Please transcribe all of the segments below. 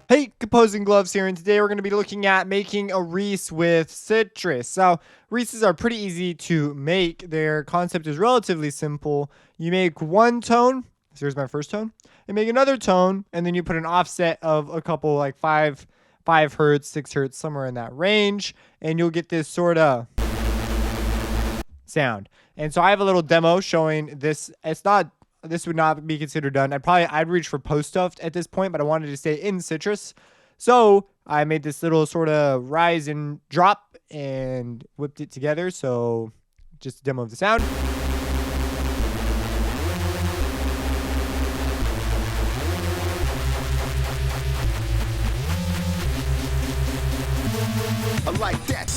Hey, Composing Gloves here, and today we're going to be looking at making a Reese with Sytrus. So, Reeses are pretty easy to make. Their concept is relatively simple. You make one tone, so here's my first tone, and make another tone, and then you put an offset of a couple, like 5 hertz, 6 hertz, somewhere in that range, and you'll get this sort of sound. And so I have a little demo showing this. This would not be considered done. I'd reach for post stuff at this point, but I wanted to stay in Sytrus. So I made this little sort of rise and drop and whipped it together. So just a demo of the sound. I like that.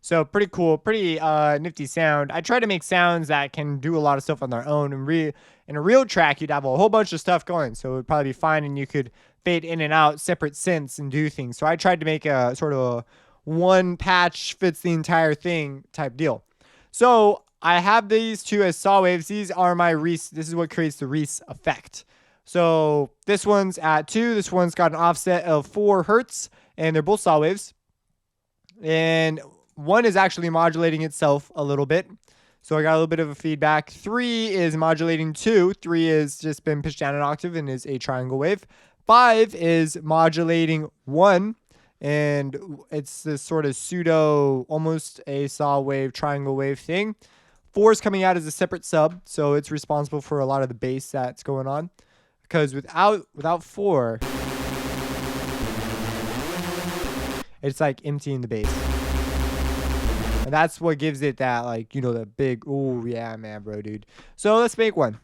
So pretty cool, pretty nifty sound. I try to make sounds that can do a lot of stuff on their own. In a real track, you'd have a whole bunch of stuff going, so it would probably be fine, and you could fade in and out separate synths and do things. So I tried to make a sort of a one patch fits the entire thing type deal. So I have these two as saw waves. These are my Reese. This is what creates the Reese effect. So this one's at 2. This one's got an offset of 4 hertz, and they're both saw waves. And one is actually modulating itself a little bit. So I got a little bit of a feedback. 3 is modulating 2. 3 is just been pitched down an octave and is a triangle wave. 5 is modulating 1. And it's this sort of pseudo, almost a saw wave, triangle wave thing. 4 is coming out as a separate sub. So it's responsible for a lot of the bass that's going on. Because without 4, it's like emptying the bass. And that's what gives it that, like, you know, the big, oh yeah, man, bro, dude. So let's make one.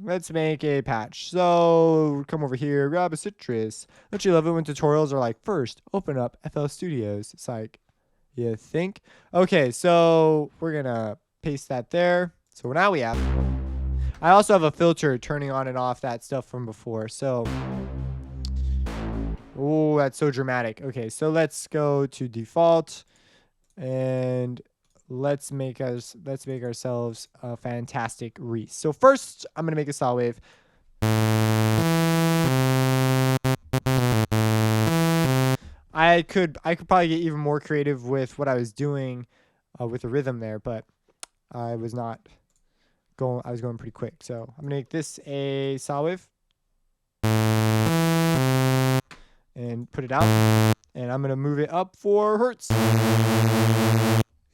Let's make a patch. So come over here, grab a Sytrus. Don't you love it when tutorials are like, first, open up FL Studios? It's like, you think? Okay, so we're going to paste that there. So now we have, I also have a filter turning on and off that stuff from before. So, oh, that's so dramatic. Okay, so let's go to default. And let's make ourselves a fantastic Reese. So first, I'm gonna make a saw wave. I could probably get even more creative with what I was doing with the rhythm there, but I was going pretty quick. So I'm gonna make this a saw wave and put it out, and I'm gonna move it up 4 hertz.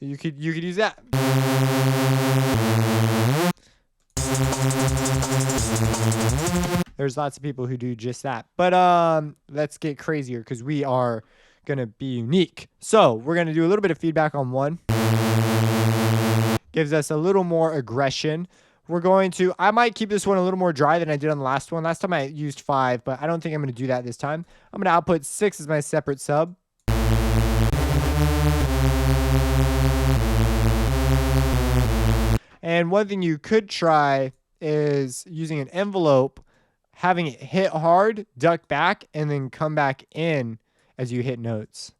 You could use that. There's lots of people who do just that. But let's get crazier because we are gonna be unique. So we're gonna do a little bit of feedback on 1. Gives us a little more aggression. I might keep this one a little more dry than I did on the last one. Last time I used 5, but I don't think I'm gonna do that this time. I'm gonna output 6 as my separate sub. And one thing you could try is using an envelope, having it hit hard, duck back, and then come back in as you hit notes.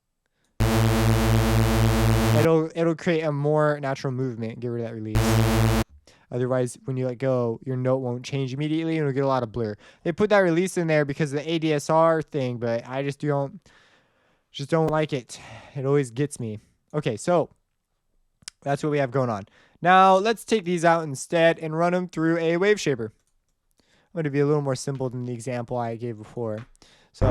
It'll create a more natural movement, get rid of that release. Otherwise, when you let go, your note won't change immediately, and it'll get a lot of blur. They put that release in there because of the ADSR thing, but I just don't like it. It always gets me. Okay, so that's what we have going on. Now, let's take these out instead and run them through a wave shaper. I'm going to be a little more simple than the example I gave before. So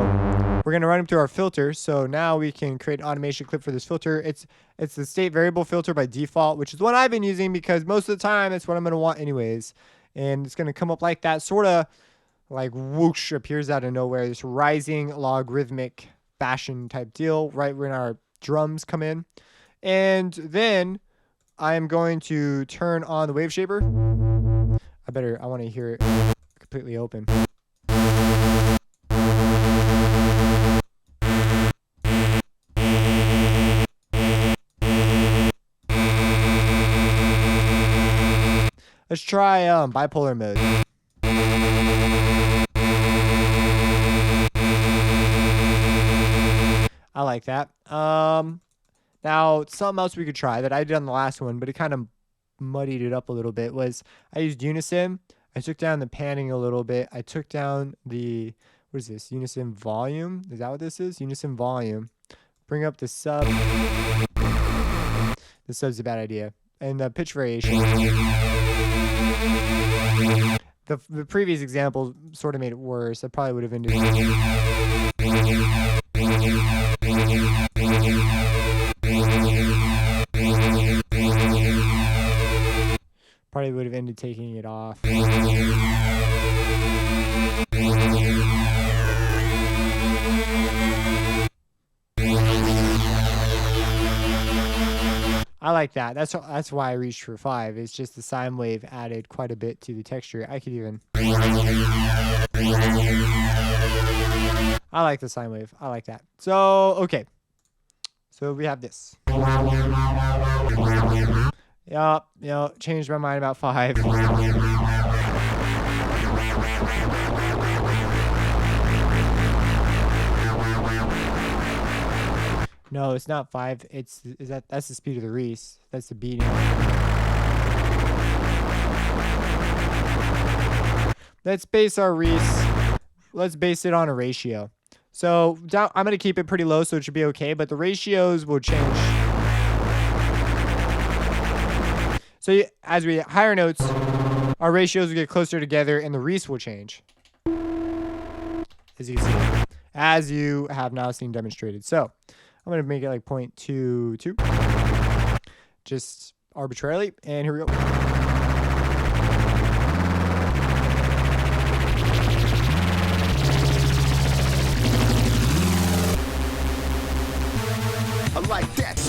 we're going to run them through our filter. So now we can create an automation clip for this filter. It's the state variable filter by default, which is what I've been using because most of the time that's what I'm going to want anyways. And it's going to come up like that, sort of like whoosh, appears out of nowhere. This rising logarithmic fashion type deal right when our drums come in. And then I'm going to turn on the wave shaper. I want to hear it completely open. Let's try bipolar mode. I like that. Now something else we could try that I did on the last one, but it kind of muddied it up a little bit, was I used unison. I took down the panning a little bit. I took down the, what is this? Unison volume. Is that what this is? Unison volume. Bring up the sub. The sub's a bad idea. And the pitch variation. The previous example sort of made it worse. I probably would have ended. Probably would have ended taking it off. I like that. That's why I reached for 5. It's just the sine wave added quite a bit to the texture. I could even. I like the sine wave. I like that. So, okay. So we have this. Yup, changed my mind about 5. No, it's not 5. That's the speed of the Reese. That's the beating. Let's base our Reese. Let's base it on a ratio. So I'm gonna keep it pretty low, so it should be okay. But the ratios will change. So as we hit higher notes, our ratios will get closer together, and the Reese will change, as you can see, as you have now seen demonstrated. So I'm going to make it like 0.22, just arbitrarily, and here we go. I like that.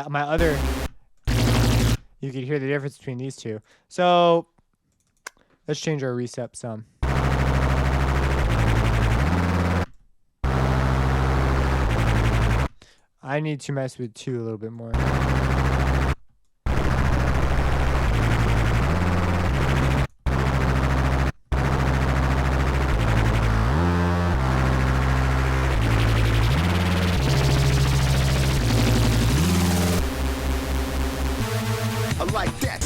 My other, you could hear the difference between these two. So let's change our Reese up some. I need to mess with 2 a little bit more. I like that.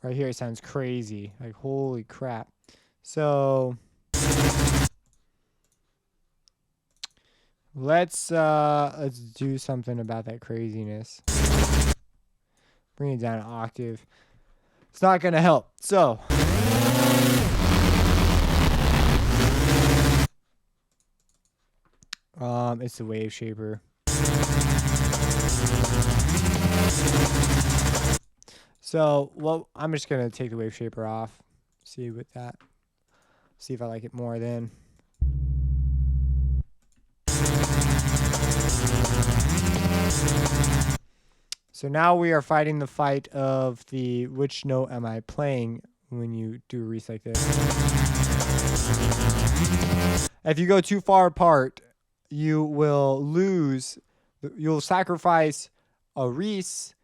Right here it sounds crazy. Like, holy crap. So let's do something about that craziness. Bring it down an octave. It's not gonna help. So it's the wave shaper. So, well, I'm just gonna take the wave shaper off. See if I like it more then. So now we are fighting the fight of the which note am I playing when you do a Reese like this. If you go too far apart, you will lose. You'll sacrifice a Reese.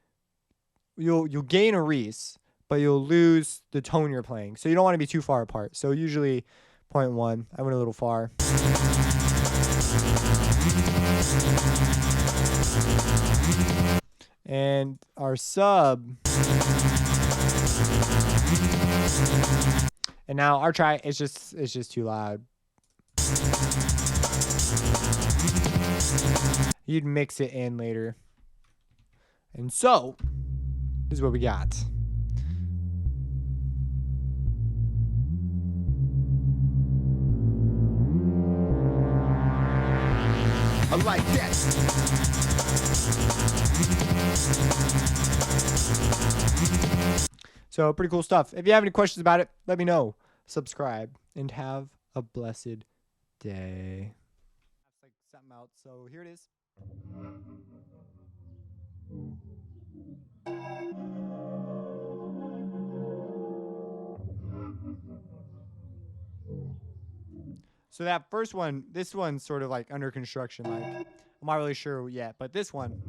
You'll gain a Reese, but you'll lose the tone you're playing. So you don't want to be too far apart. So usually 0.1. I went a little far. And our sub. And now our try, it's just too loud. You'd mix it in later. And so, this is what we got. I like that. So pretty cool stuff. If you have any questions about it, let me know. Subscribe and have a blessed day. That's like something else. So here it is. So that first one, this one's sort of like under construction. Like I'm not really sure yet, but this one.